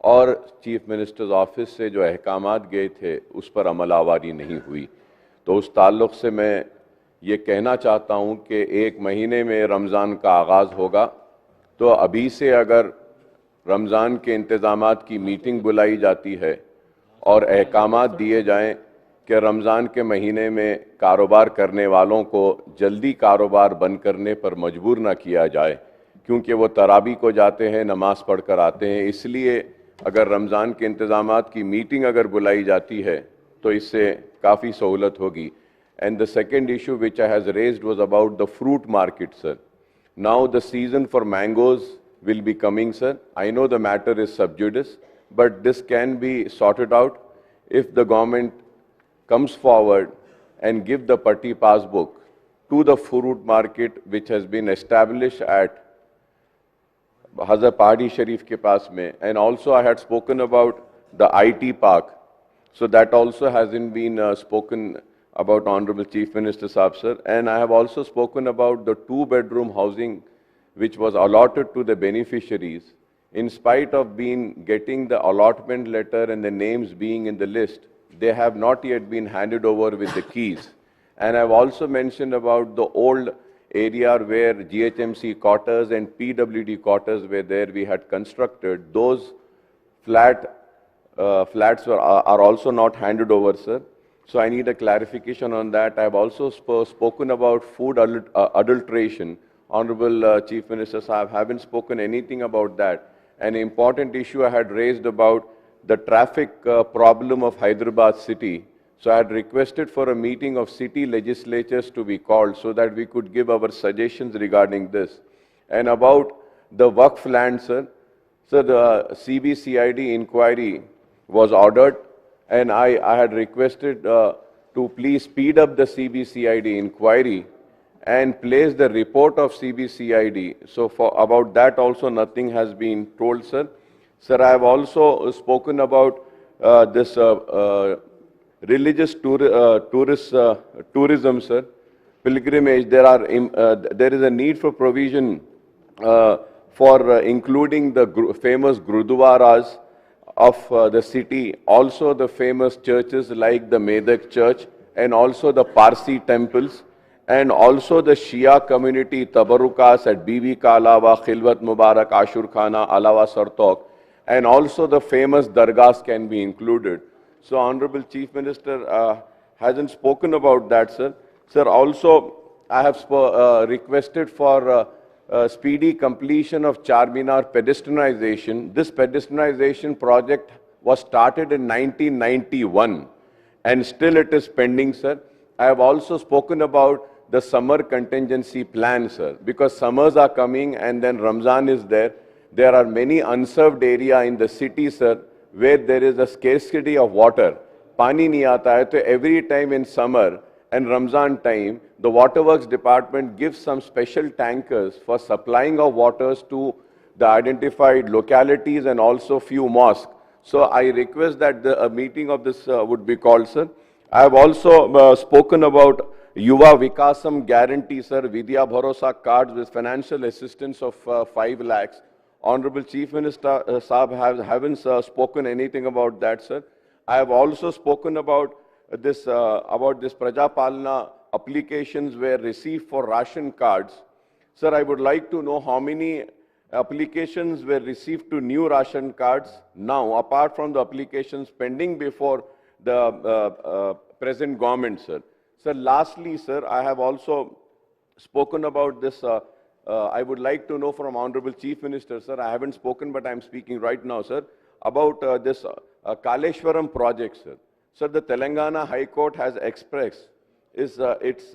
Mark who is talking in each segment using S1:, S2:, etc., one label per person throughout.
S1: और chief minister's office से जो अहकामात गए थे उस पर अमल आवारी नहीं हुई। तो उस ताल्लुक़ से मैं ये कहना चाहता हूँ कि 1 महीने में रमज़ान का आगाज़ होगा, तो अभी से अगर रमज़ान के इंतज़ामात की मीटिंग बुलाई जाती है और अहकामात दिए जाएं कि रमज़ान के महीने में कारोबार करने वालों को जल्दी कारोबार बंद करने पर मजबूर ना किया जाए, क्योंकि वो तरावी को जाते हैं, नमाज़ पढ़ कर आते हैं। इसलिए अगर रमज़ान के इंतज़ामात की मीटिंग अगर बुलाई जाती है तो इससे काफ़ी सहूलत होगी। And the second issue which I has raised was about the fruit market, sir. Now the season for mangoes will be coming, sir. I know the matter is sub judice, but this can be sorted out if the government comes forward and give the Patti passbook to the fruit market which has been established at Hazrat Pahadi Sharif ke paas mein. And also I had spoken about the IT park. So that also hasn't been spoken about Honorable Chief Minister Saab, sir. And I have also spoken about the 2-bedroom housing which was allotted to the beneficiaries. In spite of getting the allotment letter and the names being in the list, they have not yet been handed over with the keys. And I've also mentioned about the old area where GHMC quarters and PWD quarters were there, we had constructed. Those flats are also not handed over, sir. So I need a clarification on that. I have also spoken about food adulteration. Honorable Chief Minister Sahab haven't spoken anything about that. An important issue I had raised about the traffic problem of Hyderabad city. So I had requested for a meeting of city legislatures to be called so that we could give our suggestions regarding this. And about the Waqf land, sir. So the CBCID inquiry was ordered, and I had requested to please speed up the CBCID inquiry and place the report of CBCID. So about that also nothing has been told, sir. Sir, I have also spoken about this religious tourism, sir, pilgrimage. There is a need for provision for including the famous Gurudwaras of the city, also the famous churches like the Medak Church and also the Parsi temples, and also the Shia community Tabarukas at Bibi Ka Alawa, Khilwat Mubarak, Ashur Khana, Alawa Sartok, and also the famous dargahs can be included. So Honorable Chief Minister hasn't spoken about that, sir. Sir, also I have requested for speedy completion of Charminar pedestrianization. This pedestrianization project was started in 1991 and still it is pending, sir. I have also spoken about the summer contingency plan, sir, because summers are coming and then Ramzan is there. There are many unserved area in the city, sir, where there is a scarcity of water. Pani nahi aata hai, so every time in summer and Ramzan time, the Waterworks Department gives some special tankers for supplying of waters to the identified localities and also few mosques. So I request that a meeting of this would be called, sir. I have also spoken about Yuva Vikasam guarantee, sir, Vidya Bharosa cards with financial assistance of 5 lakhs. Honorable Chief Minister Saab haven't spoken anything about that, sir. I have also spoken about this Praja Palana applications were received for ration cards. Sir, I would like to know how many applications were received to new ration cards now, apart from the applications pending before the present government, sir. Sir, lastly, sir, I have also spoken about this. I would like to know from Honorable Chief Minister, sir, I haven't spoken, but I'm speaking right now, sir, about this Kaleshwaram project, sir. Sir, the Telangana High Court has expressed its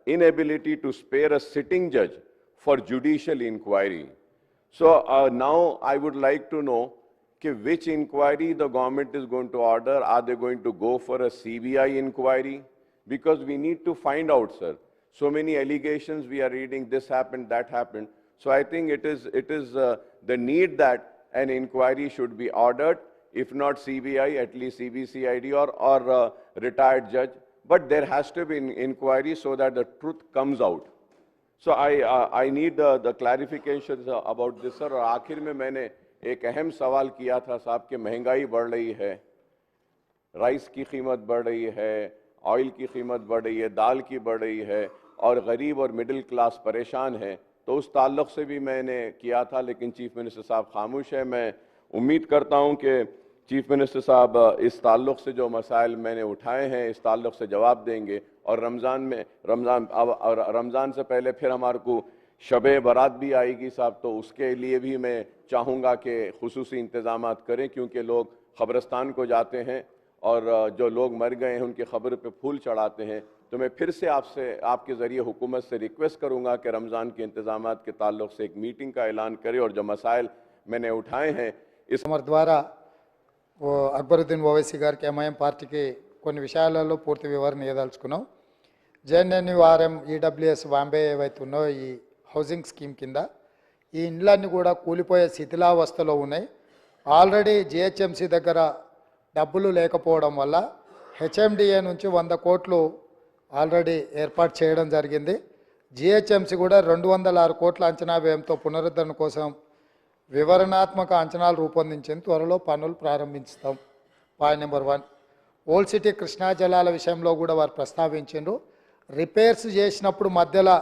S1: inability to spare a sitting judge for judicial inquiry. So now I would like to know which inquiry the government is going to order. Are they going to go for a CBI inquiry? Because we need to find out, sir. So many allegations we are reading, this happened, that happened. So I think it is the need that an inquiry should be ordered, if not CBI, at least CBCID or retired judge. But there has to be an inquiry so that the truth comes out. So I need the clarifications about this, sir. और आखिर में मैंने एक अहम सवाल किया था साहब कि महंगाई बढ़ रही है, राइस की कीमत बढ़ रही है, ऑयल की कीमत बढ़ रही है, दाल की बढ़ रही है और गरीब और मिडिल क्लास परेशान है। तो उस ताल्लुक़ से भी मैंने किया था, लेकिन चीफ मिनिस्टर साहब खामोश है। मैं उम्मीद करता हूं कि चीफ मिनिस्टर साहब इस ताल्लुक़ से जो मसाइल मैंने उठाए हैं इस ताल्लुक़ से जवाब देंगे। और रमज़ान से पहले फिर हमारे को शब बारात भी आएगी साहब, तो उसके लिए भी मैं चाहूँगा कि खुसूसी इंतज़ाम करें, क्योंकि लोग क़ब्रिस्तान को जाते हैं और जो लोग मर गए हैं उनकी ख़बर पे फूल चढ़ाते हैं। तो मैं फिर से आपके ज़रिए हुकूमत से रिक्वेस्ट करूँगा कि रमज़ान के इंतज़ाम के ताल्लुक़ से एक मीटिंग का ऐलान करें और जो मसाइल मैंने उठाए हैं इस
S2: द्वारा वो अकबरुद्दीन ओवैसी గారికి ఎంఐఎం పార్టీకి కొన్ని విషయాలలో పూర్తి వివరణ ఇవ్వదలుచుకున్నాం. జేఎన్ఎన్యూఆర్ఎం ఈడబ్ల్యూఎస్ బాంబే ఏవైతే ఉన్నాయో ఈ హౌసింగ్ స్కీమ్ కింద ఈ ఇండ్లన్నీ కూడా కూలిపోయే శిథిలావస్థలో ఉన్నాయి. ఆల్రెడీ జిహెచ్ఎంసీ దగ్గర డబ్బులు లేకపోవడం వల్ల హెచ్ఎండిఏ నుంచి 100 కోట్లు ఆల్రెడీ ఏర్పాటు చేయడం జరిగింది. జిహెచ్ఎంసీ కూడా 206 కోట్ల అంచనా వ్యయంతో పునరుద్ధరణ కోసం వివరణాత్మక అంచనాలు రూపొందించింది. త్వరలో పనులు ప్రారంభిస్తాం. Point number 1, old city Krishna జలాల విషయంలో కూడా వారు ప్రస్తావించారు. రిపేర్స్ చేసినప్పుడు మధ్యలో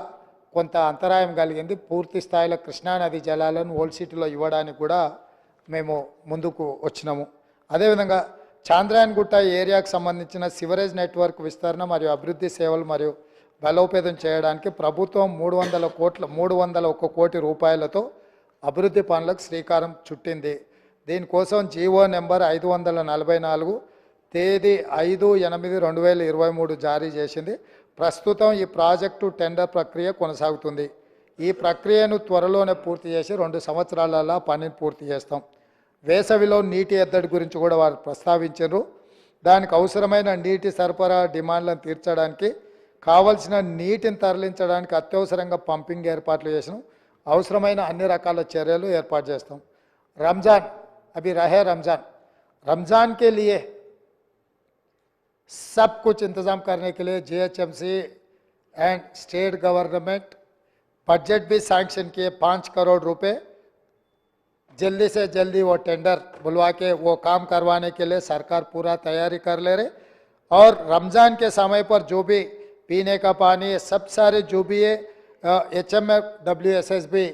S2: కొంత అంతరాయం కలిగింది. పూర్తి స్థాయిలో కృష్ణా నది జలాలను ఓల్డ్ సిటీలో ఇవ్వడానికి కూడా మేము ముందుకు వచ్చినాము. అదేవిధంగా చాంద్రాయన్ గుట్ట ఏరియాకు సంబంధించిన సివరేజ్ నెట్వర్క్ విస్తరణ మరియు అభివృద్ధి సేవలు మరియు బలోపేతం చేయడానికి ప్రభుత్వం 301 కోటి రూపాయలతో అభివృద్ధి పనులకు శ్రీకారం చుట్టింది. దీనికోసం జీవో నెంబర్ 544 తేదీ 5/8/2023 జారీ చేసింది. ప్రస్తుతం ఈ ప్రాజెక్టు టెండర్ ప్రక్రియ కొనసాగుతుంది. ఈ ప్రక్రియను త్వరలోనే పూర్తి చేసి 2 సంవత్సరాలలో పనిని పూర్తి చేస్తాం. వేసవిలో నీటి ఎద్దడి గురించి కూడా వారు ప్రస్తావించారు. దానికి అవసరమైన నీటి సరఫరా డిమాండ్లను తీర్చడానికి కావలసిన నీటిని తరలించడానికి అత్యవసరంగా పంపింగ్ ఏర్పాట్లు చేసాం. అవసరమైన అన్ని రకాల చర్యలు ఏర్పాటు చేస్తాం. रमज़ान अभी रहे रमज़ान के लिए सब कुछ इंतज़ाम करने के लिए GHMC and state government budget भी सैंक्शन किए 5 करोड़ रुपए. जल्दी से जल्दी वो टेंडर बुलवा के वो काम करवाने के लिए सरकार पूरा तैयारी कर ले रहे. और रमज़ान के समय पर जो भी पीने का पानी सब सारे जो भी है HMWSS भी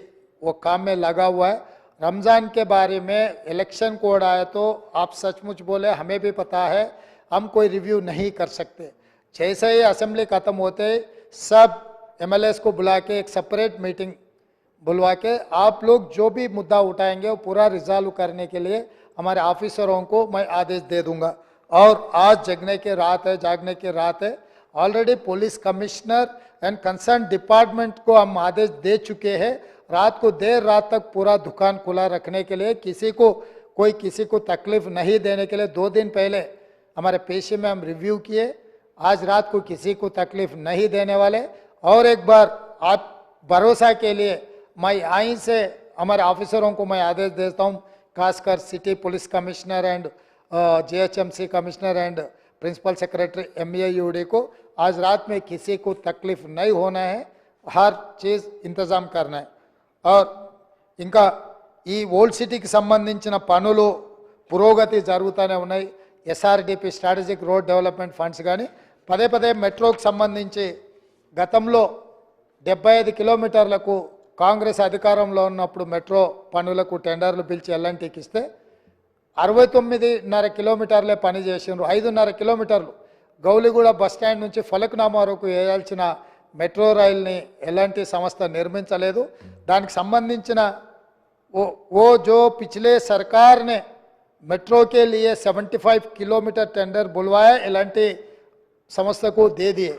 S2: वो काम में लगा हुआ है. रमज़ान के बारे में इलेक्शन कोड आया तो आप सचमुच बोले, हमें भी पता है, हम कोई रिव्यू नहीं कर सकते. जैसे ही असेंबली ख़त्म होते सब MLAs को बुला के एक सेपरेट मीटिंग बुलवा के आप लोग जो भी मुद्दा उठाएंगे वो पूरा रिजॉल्व करने के लिए हमारे ऑफिसरों को मैं आदेश दे दूंगा. और आज जागने की रात है. Already police commissioner and concern department को हम आदेश दे चुके हैं. रात को देर रात तक पूरा दुकान खुला रखने के लिए, किसी को तकलीफ नहीं देने के लिए 2 दिन पहले हमारे पेशी में हम रिव्यू किए. आज रात को किसी को तकलीफ नहीं देने वाले. और एक बार आप भरोसा के लिए मैं यहीं से हमारे ऑफिसरों को मैं आदेश देता हूँ, खासकर city police commissioner and GHMC commissioner and principal secretary MEAUD को, आज रात में किसी को तकलीफ नहीं होना है, हर चीज़ इंतज़ाम करना है. और ఇంకా ఈ ఓల్డ్ సిటీకి సంబంధించిన పనులు పురోగతి జరుగుతూనే ఉన్నాయి. SRDP strategic road development funds కానీ పదే మెట్రోకి సంబంధించి గతంలో 75 కిలోమీటర్లకు కాంగ్రెస్ అధికారంలో ఉన్నప్పుడు మెట్రో పనులకు టెండర్లు పిలిచి ఎల్ఎన్టీకి ఇస్తే 69.5 కిలోమీటర్లే పని చేసిండ్రు. 5.5 కిలోమీటర్లు గౌలిగూడ బస్టాండ్ నుంచి ఫలక్నామా వరకు వేయాల్సిన మెట్రో రైల్ని ఎల్ఎన్టీ సంస్థ నిర్మించలేదు. దానికి సంబంధించిన वो जो पिछले सरकार ने मेट्रो के लिए 75 किलोमीटर टेंडर बुलवाया एलएनटी संस्था को दे दिए,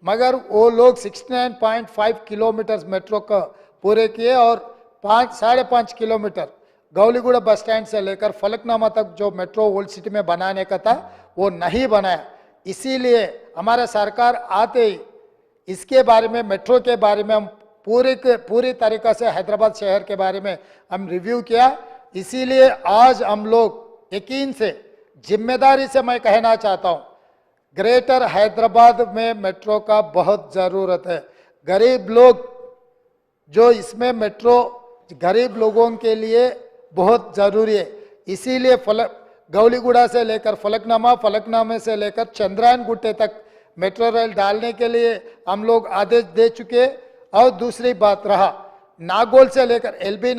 S2: मगर वो लोग 69.5 किलोमीटर मेट्रो का पूरे किए और 5.5 किलोमीटर गौलीगुड़ा बस स्टैंड से लेकर फलकनामा तक जो मेट्रो ओल्ड सिटी में बनाने का था वो नहीं बनाया. इसीलिए हमारा सरकार आते ही इसके बारे में, मेट्रो के बारे में हम पूरी तरीक़ा से हैदराबाद शहर के बारे में हम रिव्यू किया. इसीलिए आज हम लोग यकीन से, जिम्मेदारी से मैं कहना चाहता हूँ, ग्रेटर हैदराबाद में मेट्रो का बहुत ज़रूरत है. गरीब लोग जो इसमें मेट्रो गरीब लोगों के लिए बहुत जरूरी है। इसीलिए गौलीगुड़ा से लेकर फलकनामा, फलकनामे से लेकर चंद्रायन गुट्टे तक मेट्रो रेल डालने के लिए हम लोग आदेश दे चुके। और दूसरी बात रहा नागोल से लेकर एलबी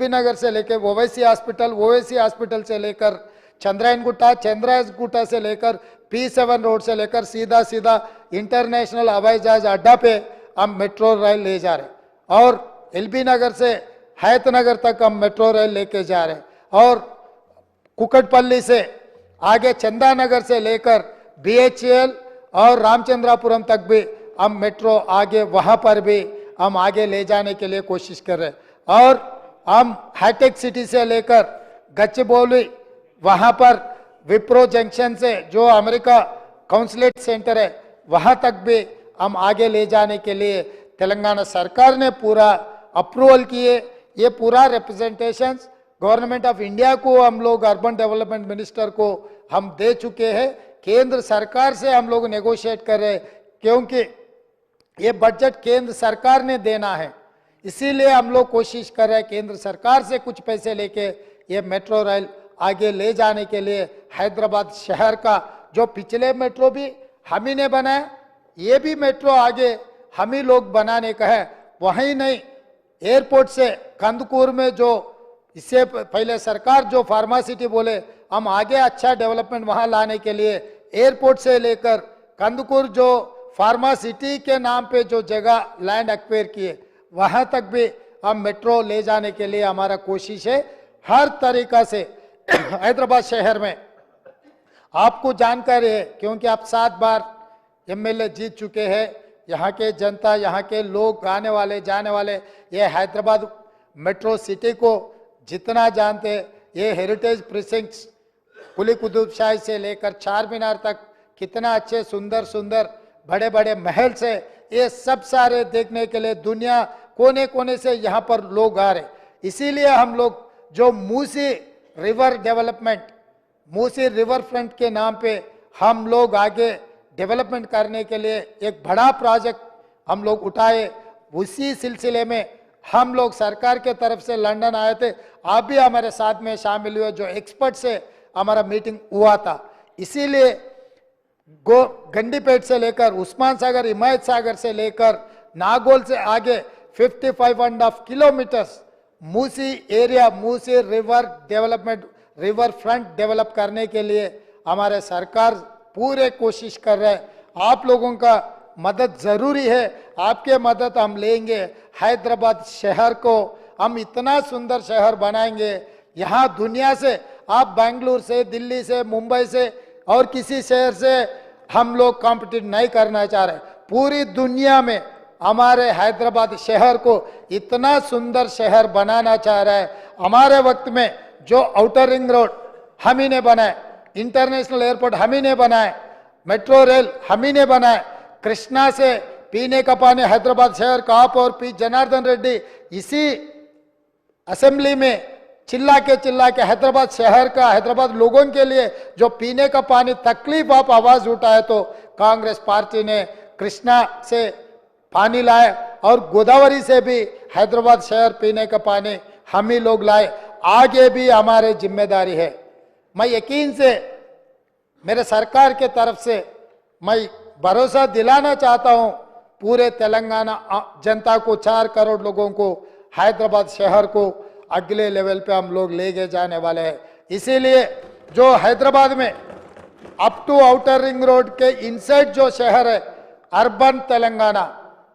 S2: नगर से लेकर ओवैसी हॉस्पिटल से लेकर चंद्रायन गुट्टा से लेकर P7 रोड से लेकर सीधा इंटरनेशनल हवाई जहाज अड्डा पे हम मेट्रो रेल ले जा रहे और एलबी नगर से हैत नगर तक हम मेट्रो रेल लेके जा रहे और कुकटपल्ली से आगे चंदानगर से लेकर BHEL और रामचंद्रापुरम तक भी हम मेट्रो आगे वहां पर भी हम आगे ले जाने के लिए कोशिश कर रहे हैं। और हम हाईटेक सिटी से लेकर गच्चिबौली वहां पर विप्रो जंक्शन से जो अमेरिका काउंसलेट सेंटर है वहां तक भी हम आगे ले जाने के लिए तेलंगाना सरकार ने पूरा अप्रूवल किए। ये पूरा रिप्रेजेंटेशन गवर्नमेंट ऑफ इंडिया को हम लोग अर्बन डेवलपमेंट मिनिस्टर को हम दे चुके हैं। केंद्र सरकार से हम लोग नेगोशिएट कर रहे हैं क्योंकि ये बजट केंद्र सरकार ने देना है, इसीलिए हम लोग कोशिश कर रहे हैं केंद्र सरकार से कुछ पैसे लेके ये मेट्रो रेल आगे ले जाने के लिए। हैदराबाद शहर का जो पिछले मेट्रो भी हम ही ने बनाया, ये भी मेट्रो आगे हम ही लोग बनाने का है। वहीं नहीं, एयरपोर्ट से कंदकूर में जो इससे पहले सरकार जो फार्मा सिटी बोले, हम आगे अच्छा डेवलपमेंट वहां लाने के लिए एयरपोर्ट से लेकर कंदकूर जो फार्मा सिटी के नाम पे जो जगह लैंड एक्वायर किए वहां तक भी हम मेट्रो ले जाने के लिए हमारा कोशिश है। हर तरीका से हैदराबाद शहर में आपको जानकारी है क्योंकि आप 7 बार MLA जीत चुके हैं। यहाँ के जनता, यहाँ के लोग आने वाले जाने वाले ये हैदराबाद मेट्रो सिटी को जितना जानते, ये हेरिटेज प्रिसिंक्ट्स कुली कुतुब शाही से लेकर चार मीनार तक कितना अच्छे सुंदर सुंदर बड़े बड़े महल से, ये सब सारे देखने के लिए दुनिया कोने कोने से यहाँ पर लोग आ रहे। इसीलिए हम लोग जो Musi river development, Musi river front के नाम पे हम लोग आगे डेवलपमेंट करने के लिए एक बड़ा प्रोजेक्ट हम लोग उठाए। उसी सिलसिले में हम लोग सरकार के तरफ से लंदन आए थे, आप भी हमारे साथ में शामिल हुए, जो एक्सपर्ट से हमारा मीटिंग हुआ था। इसीलिए गंडीपेट से लेकर उस्मान सागर, हिमायत सागर से लेकर नागौल से आगे 55.5 kilometres Musi area, Musi river development, river front develop करने के लिए हमारे सरकार पूरे कोशिश कर रहे हैं। आप लोगों का मदद जरूरी है, आपके मदद हम लेंगे। हैदराबाद शहर को हम इतना सुंदर शहर बनाएंगे, यहाँ दुनिया से आप बेंगलुरु से, दिल्ली से, मुंबई से और किसी शहर से हम लोग कॉम्पिटिट नहीं करना चाह रहे। पूरी दुनिया में हमारे हैदराबाद शहर को इतना सुंदर शहर बनाना चाह रहा है। हमारे वक्त में जो आउटर रिंग रोड हम ही ने बनाए, इंटरनेशनल एयरपोर्ट हम ही ने बनाए, मेट्रो रेल हम ही ने बनाए, कृष्णा से पीने का पानी हैदराबाद शहर का आप और पी जनार्दन रेड्डी इसी असेंबली में चिल्ला के हैदराबाद शहर का, हैदराबाद लोगों के लिए जो पीने का पानी तकलीफ आप आवाज उठाए, तो कांग्रेस पार्टी ने कृष्णा से पानी लाए और गोदावरी से भी हैदराबाद शहर पीने का पानी हम ही लोग लाए। आगे भी हमारी जिम्मेदारी है। मैं यकीन से मेरे सरकार के तरफ से मैं भरोसा दिलाना चाहता हूं पूरे तेलंगाना जनता को, 4 करोड़ लोगों को, हैदराबाद शहर को अगले लेवल पे हम लोग लेके जाने वाले हैं। इसीलिए जो हैदराबाद में up to outer ring road के इनसाइड जो शहर है urban Telangana,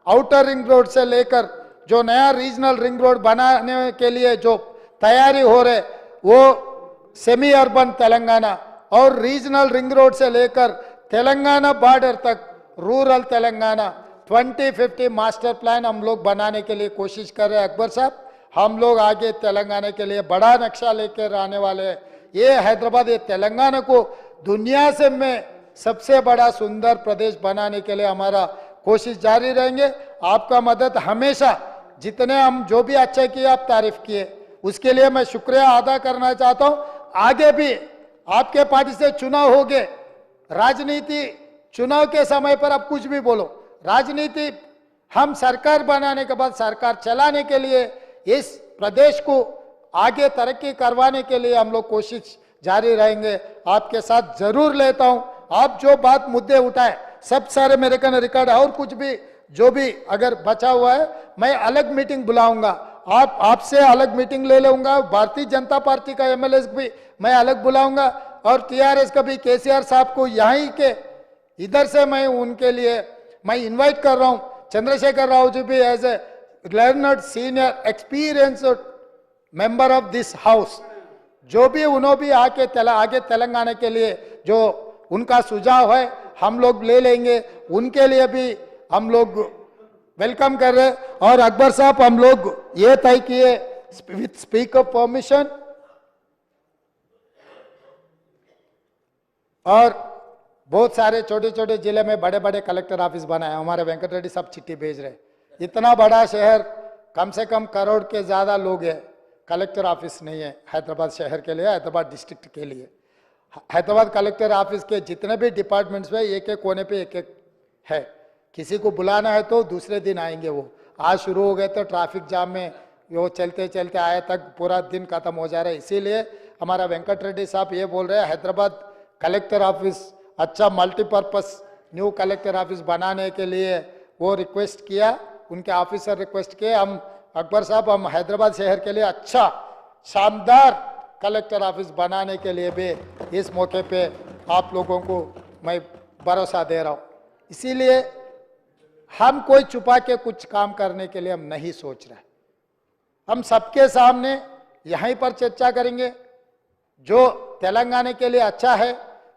S2: outer ring road से लेकर जो नया रीजनल रिंग रोड बनाने के लिए जो तैयारी हो रहे, वो सेमी अर्बन तेलंगाना और रीजनल रिंग रोड से लेकर तेलंगाना बॉर्डर तक रूरल तेलंगाना 2050 मास्टर प्लान हम लोग बनाने के लिए कोशिश कर रहे हैं। अकबर साहब, हम लोग आगे तेलंगाना के लिए बड़ा नक्शा लेकर आने वाले हैं। ये हैदराबाद, ये तेलंगाना को दुनिया से में सबसे बड़ा सुंदर प्रदेश बनाने के लिए हमारा कोशिश जारी रहेंगे। आपका मदद हमेशा, जितने हम जो भी अच्छा किए आप तारीफ किए, उसके लिए मैं शुक्रिया अदा करना चाहता हूं। आगे भी आपके पार्टी से चुनाव हो गए, राजनीति चुनाव के समय पर आप कुछ भी बोलो, राजनीति हम सरकार बनाने के बाद सरकार चलाने के लिए इस प्रदेश को आगे तरक्की करवाने के लिए हम लोग कोशिश जारी रहेंगे। आपके साथ जरूर लेता हूं, आप जो बात मुद्दे उठाए सब सारे मेरे का रिकॉर्ड, और कुछ भी जो भी अगर बचा हुआ है मैं अलग मीटिंग बुलाऊंगा, आपसे अलग मीटिंग ले लूंगा। भारतीय जनता पार्टी का एमएलए भी मैं अलग बुलाऊंगा, और टीआरएस का भी केसीआर साहब को यहीं के इधर से मैं उनके लिए मैं इनवाइट कर रहा हूं। चंद्रशेखर राव जी भी as a learned senior experienced member of this house, जो भी उन्होंने भी आगे तेलंगाना के लिए जो उनका सुझाव है हम लोग ले लेंगे, उनके लिए भी हम लोग वेलकम कर रहे। और अकबर साहब हम लोग ये तय किए विथ स्पीकर परमिशन, और बहुत सारे छोटे छोटे जिले में बड़े बड़े कलेक्टर ऑफिस बनाए। हमारे वेंकट रेड्डी साहब चिट्ठी भेज रहे, इतना बड़ा शहर कम से कम करोड़ के ज्यादा लोग हैं, कलेक्टर ऑफिस नहीं है हैदराबाद शहर के लिए, हैदराबाद डिस्ट्रिक्ट के लिए। हैदराबाद कलेक्टर ऑफिस के जितने भी डिपार्टमेंट्स में एक एक कोने पे एक एक है, किसी को बुलाना है तो दूसरे दिन आएंगे। वो आज शुरू हो गए तो ट्रैफिक जाम में वो चलते चलते आए तक पूरा दिन खत्म हो जा रहा है। इसीलिए हमारा वेंकट रेड्डी साहब ये बोल रहे हैं हैदराबाद कलेक्टर ऑफिस अच्छा मल्टीपर्पस न्यू कलेक्टर ऑफिस बनाने के लिए वो रिक्वेस्ट किया, उनके ऑफिसर रिक्वेस्ट किए। हम अकबर साहब हम हैदराबाद शहर के लिए अच्छा शानदार कलेक्टर ऑफिस बनाने के लिए भी इस मौके पे आप लोगों को मैं भरोसा दे रहा हूँ। इसीलिए हम कोई छुपा के कुछ काम करने के लिए हम नहीं सोच रहे, हम सबके सामने यहीं पर चर्चा करेंगे जो तेलंगाना के लिए अच्छा है,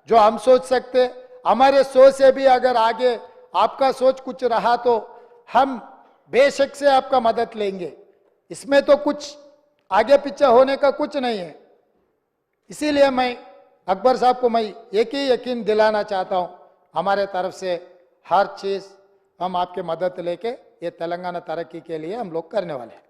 S2: जो हम सोच सकते। हमारे सोच से भी अगर आगे आपका सोच कुछ रहा तो हम बेशक से आपका मदद लेंगे, इसमें तो कुछ आगे पीछे होने का कुछ नहीं है। इसीलिए मैं अकबर साहब को मैं एक ही यकीन दिलाना चाहता हूं, हमारे तरफ से हर चीज हम आपके मदद लेके ये तेलंगाना तरक्की के लिए हम लोग करने वाले हैं।